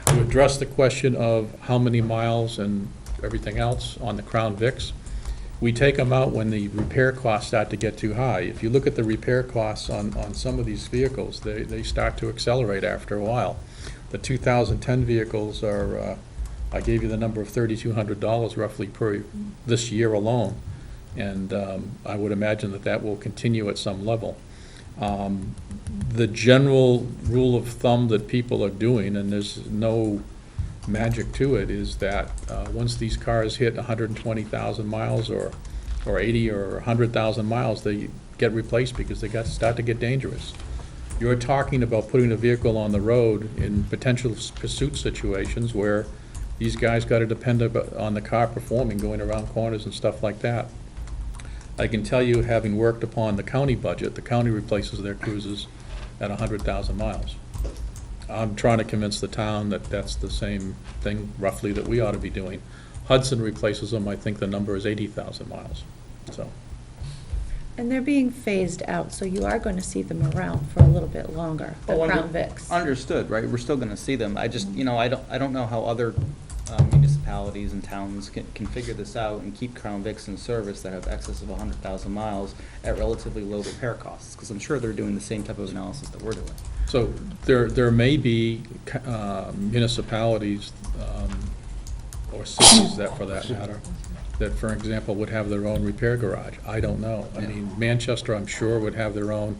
E: To address the question of how many miles and everything else on the Crown Vics, we take them out when the repair costs start to get too high. If you look at the repair costs on some of these vehicles, they start to accelerate after a while. The 2010 vehicles are, I gave you the number of $3,200 roughly per this year alone, and I would imagine that will continue at some level. The general rule of thumb that people are doing, and there's no magic to it, is that once these cars hit 120,000 miles or 80 or 100,000 miles, they get replaced because they start to get dangerous. You're talking about putting a vehicle on the road in potential pursuit situations where these guys got to depend on the car performing, going around corners and stuff like that. I can tell you, having worked upon the county budget, the county replaces their cruisers at 100,000 miles. I'm trying to convince the town that that's the same thing roughly that we ought to be doing. Hudson replaces them, I think the number is 80,000 miles, so.
B: And they're being phased out, so you are going to see them around for a little bit longer, the
D: Oh,
B: Crown Vics.
D: Understood, right? We're still gonna see them. I just, you know, I don't know how other municipalities and towns can figure this out and keep Crown Vics in service that have excess of 100,000 miles at relatively low repair costs, because I'm sure they're doing the same type of analysis that we're doing.
E: So there may be municipalities, or cities that, for that matter, that, for example, would have their own repair garage. I don't know. I mean, Manchester, I'm sure, would have their own.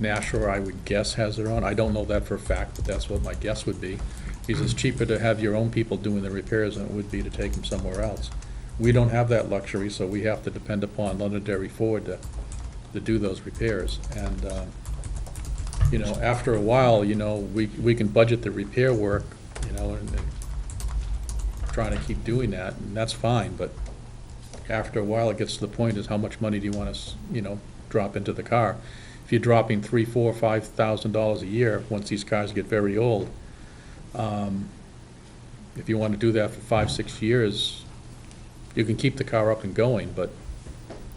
E: Nashua, I would guess, has their own. I don't know that for a fact, but that's what my guess would be. Because it's cheaper to have your own people doing the repairs than it would be to take them somewhere else. We don't have that luxury, so we have to depend upon Londonderry Ford to do those repairs. And, you know, after a while, you know, we can budget the repair work, you know, and trying to keep doing that, and that's fine, but after a while, it gets to the point is how much money do you want to, you know, drop into the car? If you're dropping $3,000, $4,000, $5,000 a year, once these cars get very old, if you want to do that for 5, 6 years, you can keep the car up and going, but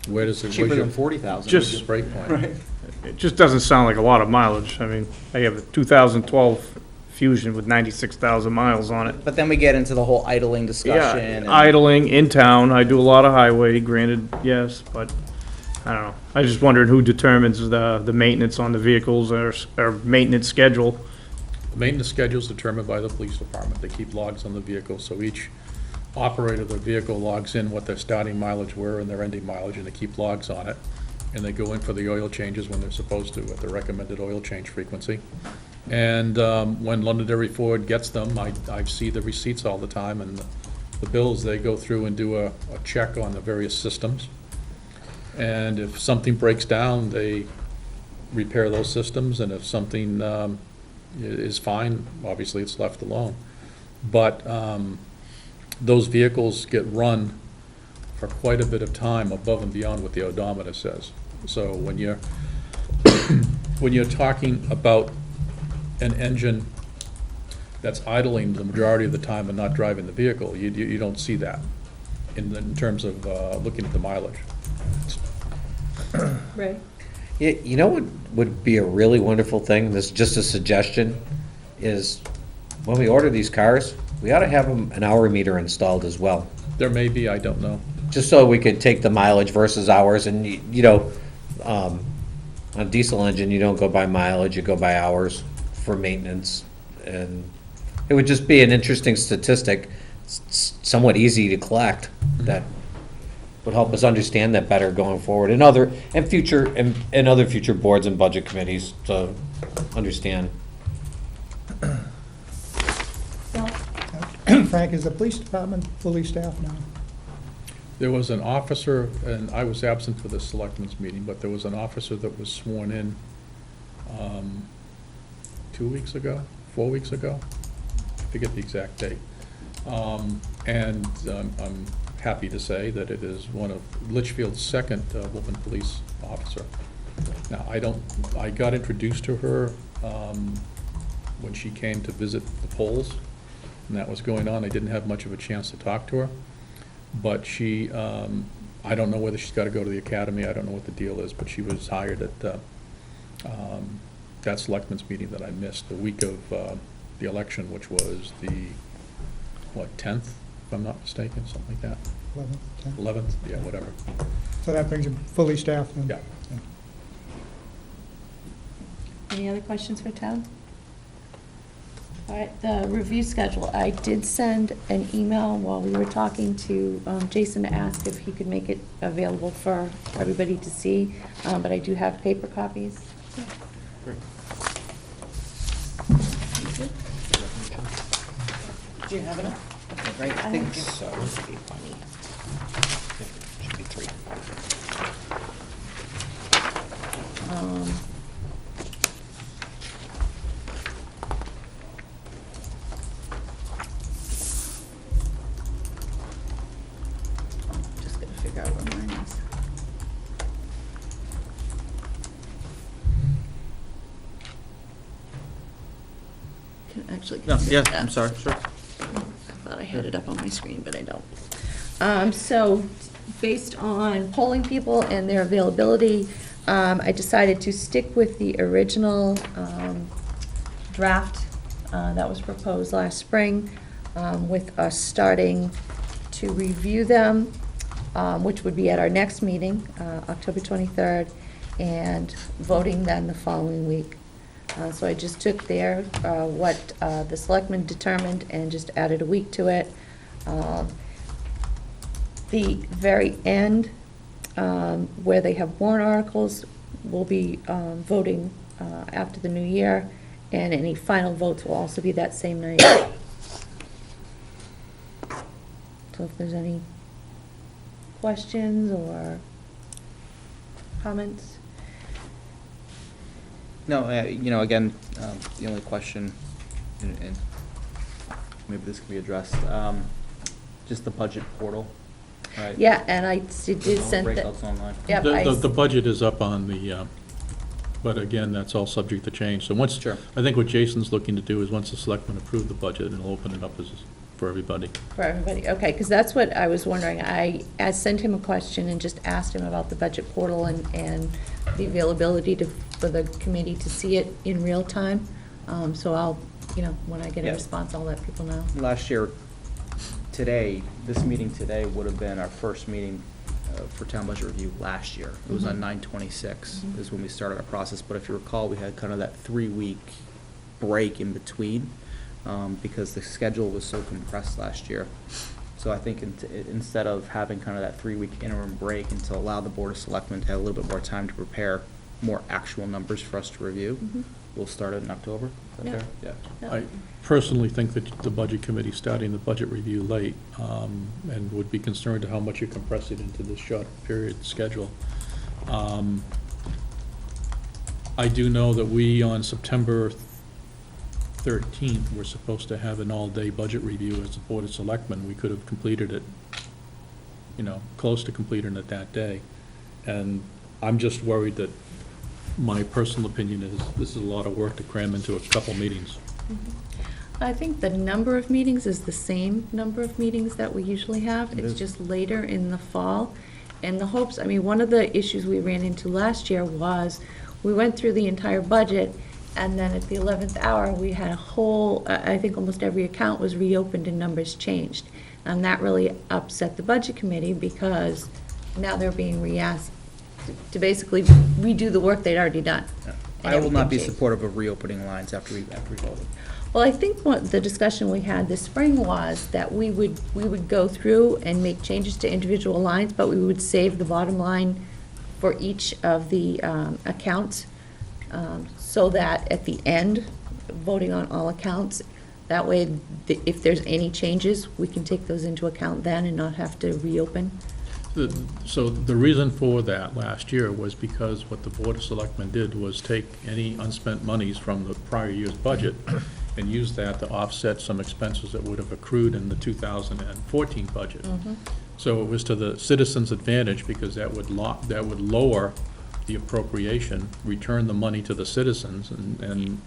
E: where does it?
D: Cheaper than 40,000.
E: Just break point.
I: It just doesn't sound like a lot of mileage. I mean, I have a 2012 Fusion with 96,000 miles on it.
D: But then we get into the whole idling discussion.
I: Yeah,
D: and-
I: idling in town, I do a lot of highway, granted, yes, but I don't know. I just wondered who determines the maintenance on the vehicles or maintenance schedule.
E: The maintenance schedule is determined by the police department. They keep logs on the vehicle, so each operator of the vehicle logs in what their starting mileage were and their ending mileage, and they keep logs on it. And they go in for the oil changes when they're supposed to, at the recommended oil change frequency. And when Londonderry Ford gets them, I see the receipts all the time, and the bills, they go through and do a check on the various systems. And if something breaks down, they repair those systems, and if something is fine, obviously it's left alone. But those vehicles get run for quite a bit of time above and beyond what the odometer says. So when you're, when you're talking about an engine that's idling the majority of the time and not driving the vehicle, you don't see that in terms of looking at the mileage.
B: Right.
G: Yeah, you know what would be a really wonderful thing, this is just a suggestion, is when we order these cars, we ought to have them an hour meter installed as well.
E: There may be, I don't know.
G: Just so we could take the mileage versus hours, and you know, on a diesel engine, you don't go by mileage, you go by hours for maintenance. And it would just be an interesting statistic, somewhat easy to collect, that would help us understand that better going forward, and other future boards and budget committees to understand.
F: Frank, is the police department fully staffed now?
E: There was an officer, and I was absent for the selectmen's meeting, but there was an officer that was sworn in 2 weeks ago, 4 weeks ago, I forget the exact date. And I'm happy to say that it is one of Litchfield's second woman police officer. Now, I got introduced to her when she came to visit the polls, and that was going on. I didn't have much of a chance to talk to her. But she, I don't know whether she's got to go to the academy, I don't know what the deal is, but she was hired at that selectmen's meeting that I missed, the week of the election, which was the, 10th, if I'm not mistaken, something like that?
F: 11th, 10th?
E: 11th, yeah, whatever.
F: So that brings you fully staffed then?
E: Yeah.
B: Any other questions for Ted? All right, the review schedule. I did send an email while we were talking to Jason to ask if he could make it available for everybody to see, but I do have paper copies.
G: Do you have enough? Okay, great, I think so. Should be 3.
B: Just gonna figure out where mine is. Can actually.
D: No, yeah,
B: that.
D: I'm sorry, sure.
B: I thought I had it up on my screen, but I don't. So, based on polling people and their availability, I decided to stick with the original draft that was proposed last spring, with us starting to review them, which would be at our next meeting, October 23rd, and voting then the following week. So I just took there what the selectmen determined and just added a week to it. The very end, where they have warrant articles, will be voting after the new year, and any final votes will also be that same night. So if there's any questions or comments?
D: No, again, the only question, and maybe this can be addressed, just the budget portal, right?
B: Yeah, and I did send that.
D: Breakouts online.
B: Yep,
E: The budget is up on the, but again, that's all subject to change. So once,
D: Sure.
E: I think what Jason's looking to do is once the selectmen approve the budget, it'll open it up for everybody.
B: For everybody, okay, because that's what I was wondering. I sent him a question and just asked him about the budget portal and the availability for the committee to see it in real time. So I'll, when I get a
D: Yeah.
B: response, I'll let people know.
D: Last year, this meeting today would have been our first meeting for town budget review last year. It was on
B: Mhm.
D: 9/26
B: Mhm.
D: is when we started our process, but if you recall, we had kind of that 3-week break in between, because the schedule was so compressed last year. So I think instead of having kind of that 3-week interim break, and to allow the Board of Selectmen to have a little bit more time to prepare more actual numbers for us to review, we'll start it in October. Is that
B: Yeah.
D: fair? Yeah.
E: I personally think that the budget committee's starting the budget review late, and would be concerned how much you compress it into this short period schedule. I do know that we, on September 13th, we're supposed to have an all-day budget review as the Board of Selectmen. We could have completed it, close to completing it that day. And I'm just worried that, my personal opinion is, this is a lot of work to cram into a couple meetings.
B: I think the number of meetings is the same number of meetings that we usually have.
D: It
B: It's
D: is.
B: just later in the fall. And the hopes, one of the issues we ran into last year was, we went through the entire budget, and then at the 11th hour, we had a whole, I think almost every account was reopened and numbers changed. And that really upset the budget committee, because now they're being re-asked to basically redo the work they'd already done. and
D: I will not be
B: everything changed.
D: supportive of reopening lines after we voted.
B: Well, I think what the discussion we had this spring was that we would go through and make changes to individual lines, but we would save the bottom line for each of the accounts, so that at the end, voting on all accounts, that way, if there's any changes, we can take those into account then and not have to reopen.
E: So the reason for that last year was because what the Board of Selectmen did was take any unspent monies from the prior year's budget and use that to offset some expenses that would have accrued in the 2014 budget. So it was to the citizens' advantage, because that would lower the appropriation, return the money to the citizens, and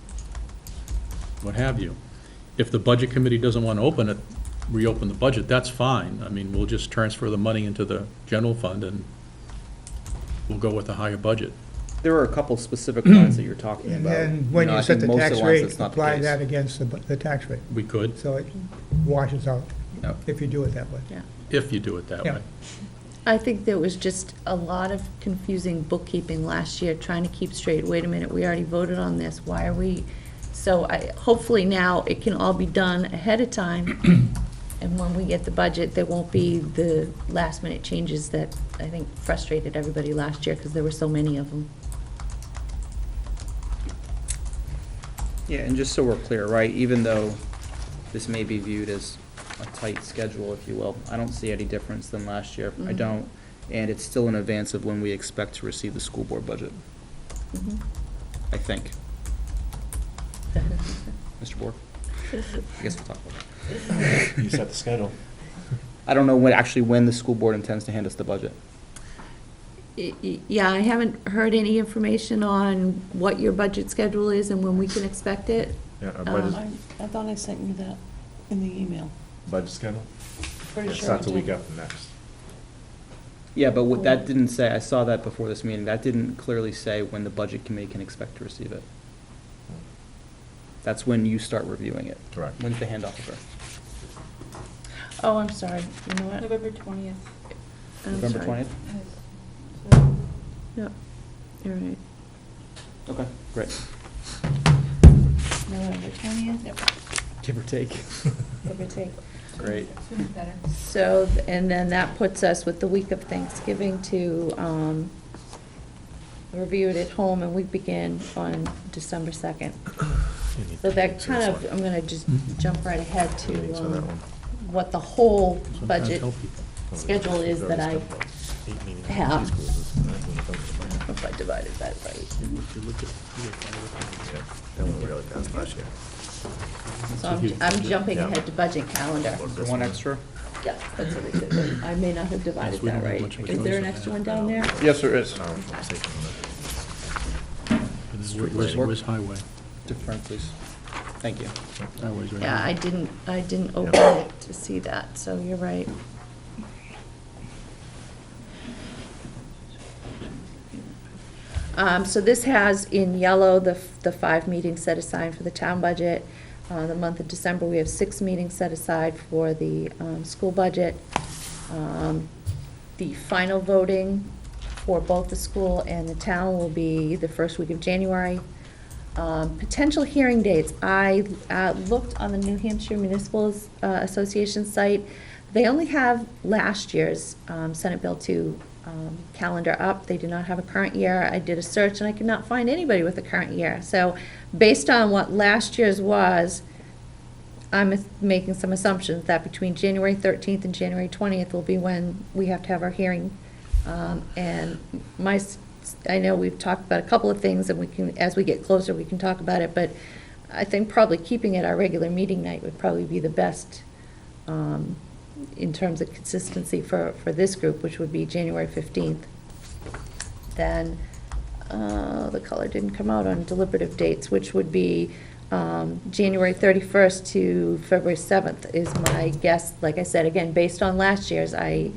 E: what have you. If the Budget Committee doesn't want to reopen the budget, that's fine. I mean, we'll just transfer the money into the general fund and we'll go with a higher budget.
D: There are a couple specific lines that you're talking
F: And
D: about.
F: then when
D: I
F: you set
D: think
F: the
D: most of
F: tax
D: ones,
F: rate,
D: that's not the
F: apply
D: case.
F: that against the tax rate.
E: We could,
F: So it washes out
D: Yep.
F: if you do it that way.
E: if you do it that
F: Yeah.
E: way.
B: I think there was just a lot of confusing bookkeeping last year, trying to keep straight, wait a minute, we already voted on this, why are we? So hopefully now it can all be done ahead of time, and when we get the budget, there won't be the last-minute changes that I think frustrated everybody last year, because there were so many of them.
D: Yeah, and just so we're clear, right, even though this may be viewed as a tight schedule, if you will, I don't see any difference than last year. I
B: Mhm.
D: don't, and it's still in advance of when we expect to receive the school board budget,
B: Mhm.
D: I think. Mr. Bork? I guess we'll talk about that.
H: You set the schedule.
D: I don't know when the school board intends to hand us the budget.
B: Yeah, I haven't heard any information on what your budget schedule is and when we can expect it.
H: Yeah, our budget,
C: I thought I sent you that in the email.
H: budget schedule?
C: Pretty
H: It
C: sure
H: starts
C: I
H: a week
C: did.
H: after next.
D: Yeah, but what that didn't say, I saw that before this meeting, that didn't clearly say when the budget committee can expect to receive it. That's when you start reviewing it.
H: Correct.
D: When's the handoff occur?
B: Oh, I'm sorry, you know what?
C: November 20th.
B: I'm
D: November
B: sorry.
D: 20th?
B: Yep, you're right.
D: Okay, great.
C: November 20th? Yep.
D: Give or take.
C: Give or take.
D: Great.
C: Sooner better.
B: So, and then that puts us with the week of Thanksgiving to review it at home, and we begin on December 2nd. So that kind of, I'm gonna just jump right ahead to
H: Meetings for that one.
B: what the whole
E: Sometimes
B: budget
E: tell people.
B: schedule is that I,
H: 8 meetings.
B: have.
H: Preschool is-
B: if I divided that right.
E: If you look at-
H: Yeah, that went really fast last year.
B: So I'm jumping
H: Yeah.
B: ahead to budget calendar.
D: Is there one extra?
B: Yeah, that's what it is. I may not have divided
E: Yes, we
B: that
E: don't have
B: right.
E: much of a
B: Is there an
E: choice.
B: extra one down there?
I: Yes, there is.
E: Where's highway?
D: Different, please. Thank you.
E: Highway's right
B: Yeah,
E: here.
B: I didn't open it to see that, so you're right. So this has in yellow the 5 meetings set aside for the town budget. The month of December, we have 6 meetings set aside for the school budget. The final voting for both the school and the town will be the first week of January. Potential hearing dates, I looked on the New Hampshire Municipal Association site. They only have last year's Senate Bill 2 calendar up. They do not have a current year. I did a search and I could not find anybody with a current year. So based on what last year's was, I'm making some assumptions that between January 13th and January 20th will be when we have to have our hearing. And I know we've talked about a couple of things, and we can, as we get closer, we can talk about it, but I think probably keeping it our regular meeting night would probably be the best in terms of consistency for this group, which would be January 15th. Then the color didn't come out on deliberative dates, which would be January 31st to February 7th is my guess. Like I said, again, based on last year's, I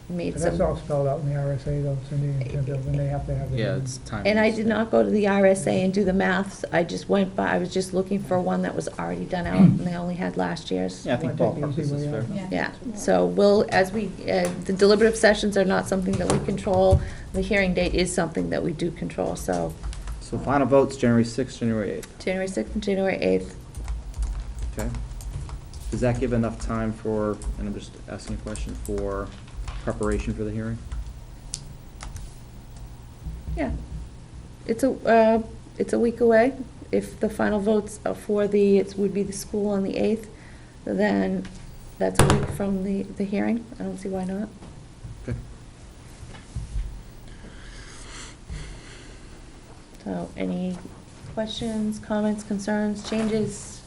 B: made
F: That's
B: some.
F: all spelled out in the RSA though, Cindy, in terms of when they have to have the.
D: Yeah,
F: meeting.
D: it's time.
B: And I did not go to the RSA and do the maths. I just went by, I was just looking for one that was already done out, and they only had last year's.
D: Yeah, I think
F: Wanna take it
D: ballpark
F: easy
D: is
F: where
D: fair.
F: you are.
B: Yeah, so we'll, as we, the deliberative sessions are not something that we control. The hearing date is something that we do control, so
D: So final votes, January 6th, January 8th.
B: January 6th and January 8th.
D: Okay. Does that give enough time for, and I'm just asking a question, for preparation for the hearing?
B: Yeah. It's a week away. If the final votes are for it would be the school on the 8th, then that's a week from the hearing. I don't see why not.
D: Okay.
B: So any questions, comments, concerns, changes?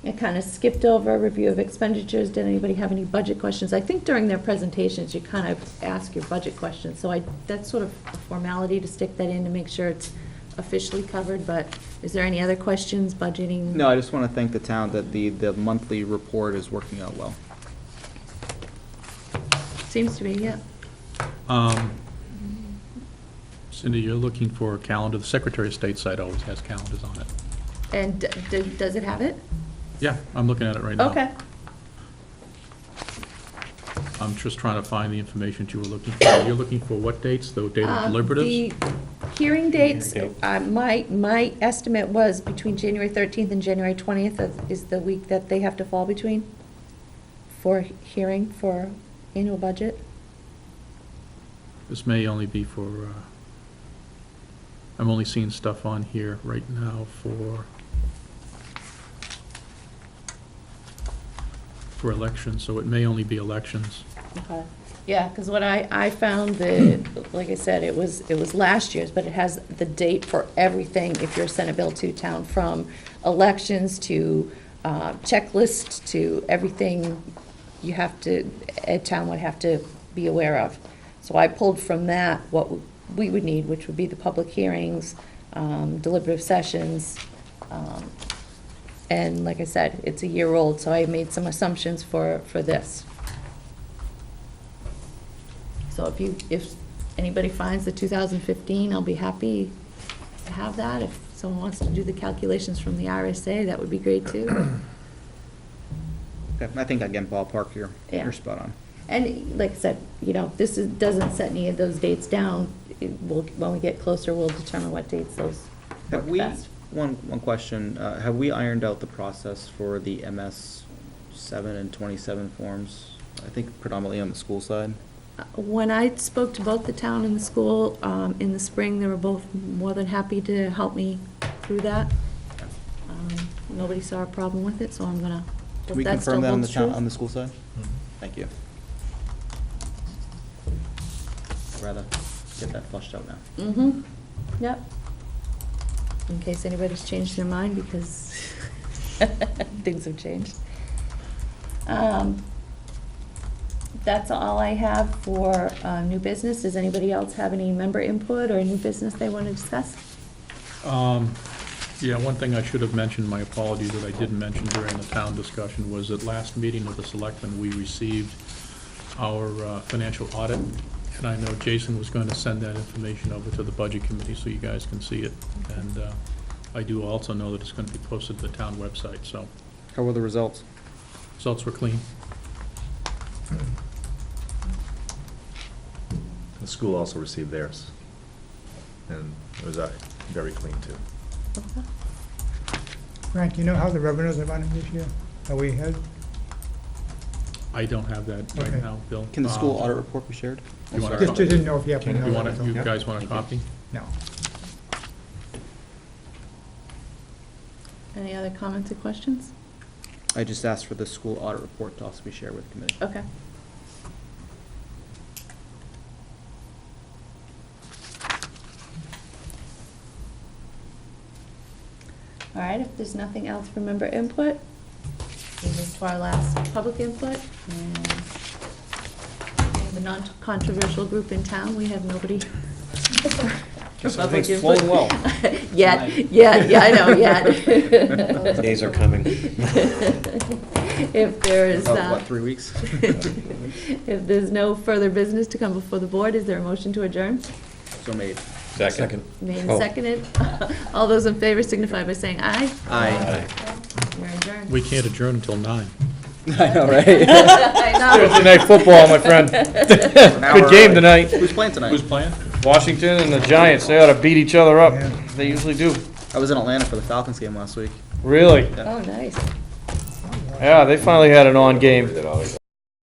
B: I kind of skipped over a review of expenditures. Did anybody have any budget questions? I think during their presentations, you kind of ask your budget questions. So that's sort of a formality to stick that in to make sure it's officially covered. But is there any other questions, budgeting?
D: No, I just want to thank the town that the monthly report is working out well.
B: Seems to be, yeah.
E: Cindy, you're looking for a calendar. The Secretary of State site always has calendars on it.
B: And does it have it?
E: Yeah, I'm looking at it right now.
B: Okay.
E: I'm just trying to find the information that you were looking for. You're looking for what dates, the date of deliberatives?
B: The hearing dates,
A: Hearing
B: my estimate was between January 13th and January 20th is the week that they have to fall between for hearing for annual budget.
E: This may only be for, I'm only seeing stuff on here right now for elections, so it may only be elections.
B: Okay. Yeah, because what I found that, like I said, it was last year's, but it has the date for everything if you're Senate Bill 2 town, from elections to checklist to everything you have to, a town would have to be aware of. So I pulled from that what we would need, which would be the public hearings, deliberative sessions, and like I said, it's a year old, so I made some assumptions for this. So if anybody finds the 2015, I'll be happy to have that. If someone wants to do the calculations from the RSA, that would be great too.
D: Okay, I think again, ballpark, you're
B: Yeah.
D: spot on.
B: And like I said, doesn't set any of those dates down. When we get closer, we'll determine what dates those work
D: Have we,
B: best.
D: one question, have we ironed out the process for the MS 7 and 27 forms? I think predominantly on the school side.
B: When I spoke to both the town and the school in the spring, they were both more than happy to help me through that. Nobody saw a problem with it, so I'm gonna,
D: Can
B: if
D: we
B: that still
D: confirm that on the
B: holds
D: town,
B: true.
D: on the school side? Thank you. I'd rather get that flushed out now.
B: Mm-hmm, yep. In case anybody's changed their mind, because things have changed. That's all I have for new business. Does anybody else have any member input or new business they want to discuss?
E: Yeah, one thing I should have mentioned, my apologies that I didn't mention during the town discussion, was at last meeting of the selectmen, we received our financial audit, and I know Jason was going to send that information over to the budget committee so you guys can see it. And I do also know that it's going to be posted to the town website, so
D: How were the results?
E: results were clean.
H: The school also received theirs, and it was very clean too.
B: Okay.
F: Frank, you know how the revenues are running this year? Are we ahead?
E: I don't have that right
F: Okay.
E: now, Bill.
D: Can the school
E: Um,
D: audit report be shared?
E: You want
F: Just didn't know if you happen to know.
E: You
F: that,
E: want
F: so.
E: you guys want a copy?
F: No.
B: Any other comments or questions?
D: I just asked for the school audit report to also be shared with the committee.
B: Okay. All right, if there's nothing else for member input, we move to our last public input. And the non-controversial group in town, we have nobody. for public
I: everything's flowing
B: input.
I: well.
B: Yeah, I know, yet.
G: Days are coming.
B: If there is,
D: About, what, 3 weeks?
B: if there's no further business to come before the board, is there a motion to adjourn?
D: So made.
A: Second.
B: Made and
G: Oh.
B: seconded. All those in favor signify by saying aye.
D: Aye.
B: We're adjourned.
E: We can't adjourn until 9.
D: I know, right?
B: I know.
I: Thursday night football, my friend. Good game tonight.
D: Who's playing tonight?
E: Who's playing?
I: Washington and the Giants, they ought to beat each other up.
F: Yeah.
I: They usually do.
D: I was in Atlanta for the Falcons game last week.
I: Really?
B: Oh, nice.
I: Yeah, they finally had an on game.